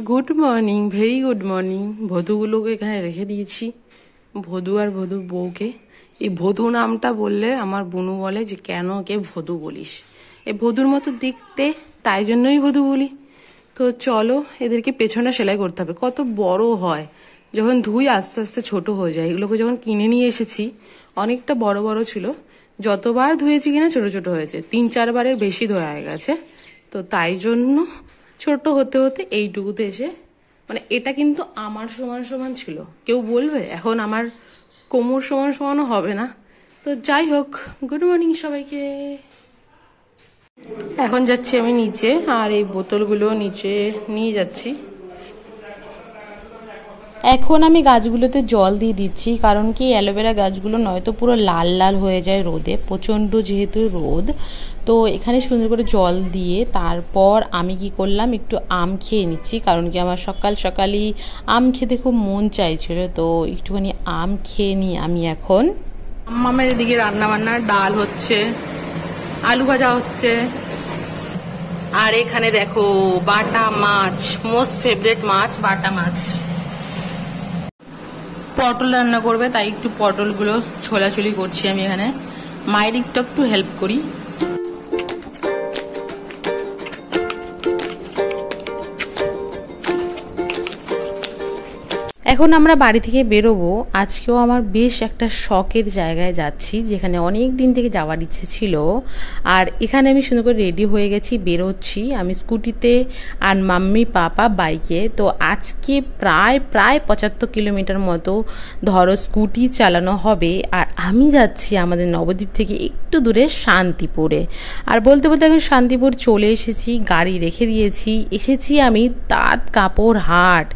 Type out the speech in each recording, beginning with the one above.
Good morning, very good morning. ভদুগুলোকে এখানে রেখে দিয়েছি, ভদু আর ভদুর বউকে। এই ভদু নামটা বললে আমার বুনু বলে যে কেন কে ভদু বলিস, এই ভদুর মতো দেখতে, তাই জন্যই ভদু বলি। তো চলো এদেরকে পেছনটা সেলাই করতে হবে। কত বড় হয়, যখন ধুই আস্তে আস্তে ছোট হয়ে যায়। এগুলোকে যখন কিনে নিয়ে এসেছি অনেকটা বড় বড় ছিল, যতবার ধুয়েছি কিনা ছোট ছোট হয়েছে, 3-4 বারের বেশি ধোয়া হয়ে গেছে। তো তাই জন্য ছোট হতে হতে এইটুকুতে এসে, মানে এটা কিন্তু আমার সমান সমান ছিল, কেউ বলবে এখন আমার কোমর সমান সমানও হবে না। তো যাই হোক, গুড মর্নিং সবাইকে। এখন যাচ্ছি আমি নিচে, আর এই বোতলগুলো নিচে নিয়ে যাচ্ছি। এখন আমি গাছগুলোতে জল দিয়ে দিচ্ছি, কারণ কি অ্যালোভেরা গাছগুলো নয়তো পুরো লাল লাল হয়ে যায় রোদে, প্রচণ্ড যেহেতু রোদ। তো এখানে সুন্দর করে জল দিয়ে তারপর আমি কি করলাম, একটু আম খেয়ে নিচ্ছি, কারণ কি আমার সকাল সকালই আম খেতে খুব মন চাইছিল। তো একটুখানি আম খেয়ে নিই আমি এখন। আম্মামের এদিকে রান্না বান্না, ডাল হচ্ছে, আলু ভাজা হচ্ছে, আর এখানে দেখো বাটা মাছ, মোস্ট ফেভারিট মাছ বাটা মাছ। পটল রান্না করবে, তাই একটু পটলগুলো ছোলাছুলি করছি আমি এখানে। মায়ের একটু হেল্প করি। এখন আমরা বাড়ি থেকে বেরোবো। আজকেও আমার বেশ একটা শখের জায়গায় যাচ্ছি, যেখানে অনেক দিন থেকে যাওয়ার ইচ্ছে ছিল। আর এখানে আমি সুন্দর করে রেডি হয়ে গেছি, বেরোচ্ছি আমি স্কুটিতে আর মাম্মি পাপা বাইকে। তো আজকে প্রায় 75 কিলোমিটার মতো ধরো স্কুটি চালানো হবে। আর আমি যাচ্ছি আমাদের নবদ্বীপ থেকে একটু দূরে শান্তিপুরে। আর বলতে বলতে এখন শান্তিপুর চলে এসেছি, গাড়ি রেখে দিয়েছি। এসেছি আমি তাঁত কাপড় হাট।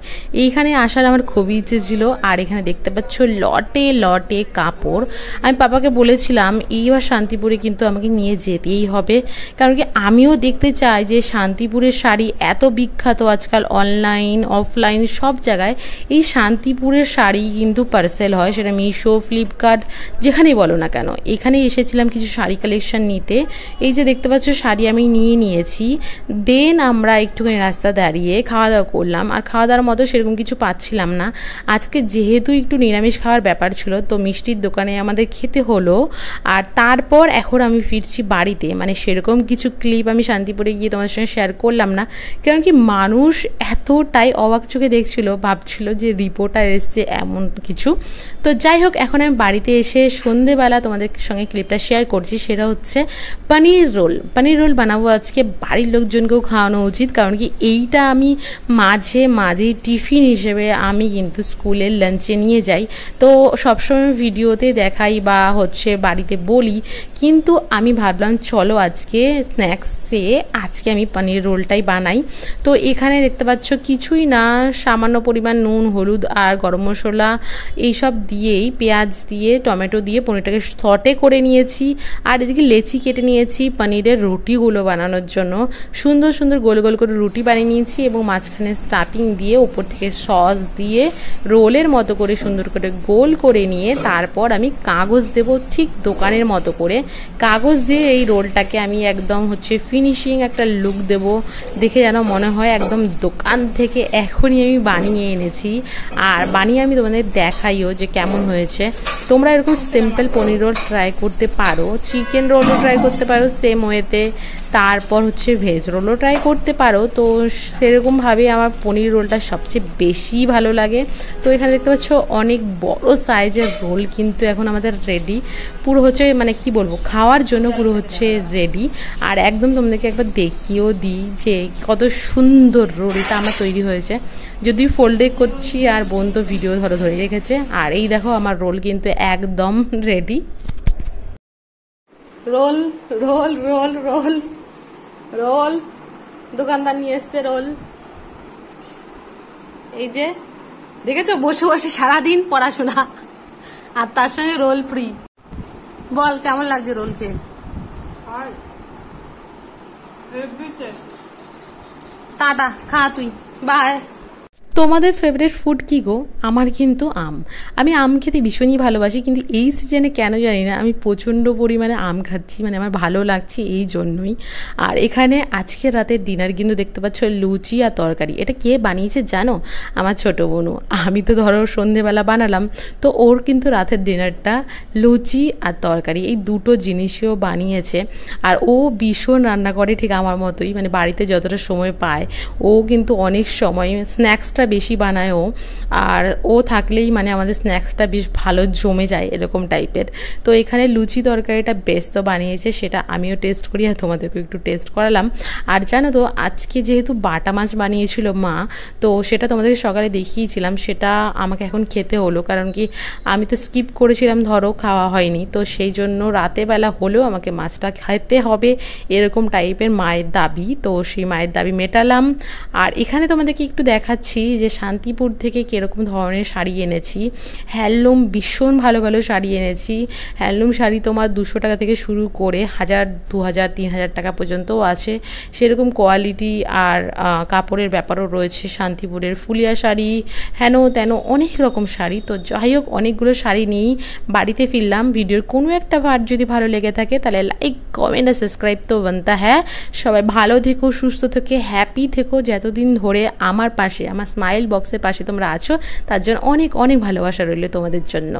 এইখানে আসার আমার খুবই ইচ্ছে ছিল। আর এখানে দেখতে পাচ্ছ লটে লটে কাপড়। আমি পাপাকে বলেছিলাম এইবার শান্তিপুরে কিন্তু আমাকে নিয়ে যেতেই হবে, কারণ কি আমিও দেখতে চাই যে শান্তিপুরের শাড়ি এত বিখ্যাত আজকাল, অনলাইন অফলাইন সব জায়গায় এই শান্তিপুরের শাড়ি কিন্তু পার্সেল হয়, সেটা মিশো, ফ্লিপকার্ট, যেখানেই বলো না কেন। এখানে এসেছিলাম কিছু শাড়ি কালেকশন নিতে। এই যে দেখতে পাচ্ছ শাড়ি আমি নিয়েছি। দেন আমরা একটুখানি রাস্তা দাঁড়িয়ে খাওয়া দাওয়া করলাম। আর খাওয়া দাওয়ার মতো সেরকম কিছু পাচ্ছিলাম না। আজকে যেহেতু একটু নিরামিষ খাওয়ার ব্যাপার ছিল, তো মিষ্টির দোকানে আমাদের খেতে হলো। আর তারপর এখন আমি ফিরছি বাড়িতে। মানে সেরকম কিছু ক্লিপ আমি শান্তিপুরে গিয়ে তোমাদের সঙ্গে শেয়ার করলাম না, কারণ কি মানুষ এতটাই অবাক চোখে দেখছিল, ভাবছিল যে রিপোর্টার এসছে এমন কিছু। তো যাই হোক, এখন আমি বাড়িতে এসে সন্ধেবেলা তোমাদের সঙ্গে ক্লিপটা শেয়ার করছি। সেটা হচ্ছে পনির রোল। পনির রোল বানাবো আজকে, বাড়ির লোকজনকেও খাওয়ানো উচিত, কারণ কি এইটা আমি মাঝে মাঝে টিফিন হিসেবে আমি কিন্তু স্কুলের লাঞ্চে নিয়ে যাই। তো সবসময় ভিডিওতে দেখাই বা হচ্ছে বাড়িতে বলি, কিন্তু আমি ভাবলাম চলো আজকে স্ন্যাক্সে আজকে আমি পনির রোলটাই বানাই। তো এখানে দেখতে পাচ্ছ কিছুই না, সামান্য পরিমাণ নুন, হলুদ আর গরম মশলা এইসব দিয়েই, পেঁয়াজ দিয়ে টমেটো দিয়ে পনিরটাকে সটে করে নিয়েছি। আর এদিকে লেচি কেটে নিয়েছি পনিরের রুটিগুলো বানানোর জন্য। সুন্দর সুন্দর গোল গোল করে রুটি বানিয়ে নিয়েছি এবং মাঝখানে স্টাফিং দিয়ে উপর থেকে সস দিয়ে রোলের মতো করে সুন্দর করে গোল করে নিয়ে তারপর আমি কাগজ দেব, ঠিক দোকানের মতো করে কাগজ দিয়ে এই রোলটাকে আমি একদম হচ্ছে ফিনিশিং একটা লুক দেব, দেখে যেন মনে হয় একদম দোকান থেকে এখনই আমি বানিয়ে এনেছি। আর বানিয়ে আমি তোমাদের দেখাইও যে কেমন হয়েছে। তোমরা এরকম সিম্পল পনির রোল ট্রাই করতে পারো, চিকেন রোলও ট্রাই করতে পারো সেম ওয়েতে, তারপর হচ্ছে ভেজ রোলও ট্রাই করতে পারো। তো সেরকমভাবে আমার পনির রোলটা সবচেয়ে বেশি ভালো লাগে। তো এখানে দেখতে পাচ্ছ অনেক বড় সাইজের রোল কিন্তু এখন আমাদের রেডি, পুরো হচ্ছে মানে কি বলবো, খাওয়ার জন্য পুরো হচ্ছে রেডি। আর একদম তোমাদেরকে একবার দেখিয়েও দিই যে কত সুন্দর রোলটা আমার তৈরি হয়েছে। যদি ফোল্ডে করছি আর বোন তো ভিডিও ধরে রেখেছে। আর এই দেখো আমার রোল কিন্তু একদম ready. Roll roll roll roll roll দোকানদার নিয়ে এসছে রোল। এই যে দেখেছো, বসে বসে সারাদিন পড়াশোনা আর তার সঙ্গে রোল ফ্রি। বল কেমন লাগছে রোল খেয়ে? টাটা, খা তুই, বাই। তোমাদের ফেভারিট ফুড কী গো? আমার কিন্তু আম। আমি আম খেতে ভীষণই ভালোবাসি, কিন্তু এই সিজনে কেন জানি না আমি প্রচণ্ড পরিমাণে আম খাচ্ছি, মানে আমার ভালো লাগছে এই জন্যই। আর এখানে আজকে রাতের ডিনার কিন্তু দেখতে পাচ্ছ লুচি আর তরকারি। এটা কে বানিয়েছে জানো? আমার ছোটো বোনু। আমি তো ধরো সন্ধেবেলা বানালাম, তো ওর কিন্তু রাতের ডিনারটা লুচি আর তরকারি, এই দুটো জিনিসও বানিয়েছে। আর ও ভীষণ রান্না করে, ঠিক আমার মতোই, মানে বাড়িতে যতটা সময় পায় ও কিন্তু অনেক সময় স্ন্যাক্সটা বেশি বানায় ও। আর ও থাকলেই মানে আমাদের স্ন্যাক্সটা বেশ ভালো জমে যায় এরকম টাইপের। তো এখানে লুচি তরকারিটা বেশ তো বানিয়েছে, সেটা আমিও টেস্ট করি আর তোমাদেরকে একটু টেস্ট করালাম। আর জানো তো আজকে যেহেতু বাটা মাছ বানিয়েছিল মা, তো সেটা তোমাদেরকে সকালে দেখিয়েছিলাম, সেটা আমাকে এখন খেতে হলো, কারণ কি আমি তো স্কিপ করেছিলাম, ধরো খাওয়া হয়নি, তো সেই জন্য রাতে বেলা হলেও আমাকে মাছটা খেতে হবে এরকম টাইপের মায়ের দাবি। তো সেই মায়ের দাবি মেটালাম। আর এখানে তোমাদেরকে একটু দেখাচ্ছি যে শান্তিপুর থেকে কীরকম ধরনের শাড়ি এনেছি। হ্যান্ডলুম ভীষণ ভালো ভালো শাড়ি এনেছি। হ্যান্ডলুম শাড়ি তোমার 200 টাকা থেকে শুরু করে 1000, 2000, 3000 টাকা পর্যন্তও আছে। সেরকম কোয়ালিটি আর কাপড়ের ব্যাপারও রয়েছে। শান্তিপুরের ফুলিয়া শাড়ি, হেন তেন অনেক রকম শাড়ি। তো যাই হোক, অনেকগুলো শাড়ি নিয়েই বাড়িতে ফিরলাম। ভিডিওর কোনো একটা পার্ট যদি ভালো লেগে থাকে তাহলে লাইক, কমেন্ট আর সাবস্ক্রাইব তো বানতা হ্যাঁ। সবাই ভালো থেকো, সুস্থ থেকে, হ্যাপি থেকো। যতদিন ধরে আমার পাশে, আমার স্মাইল বক্সের পাশে তোমরা আছো, তার জন্য অনেক অনেক ভালোবাসা রইল তোমাদের জন্য।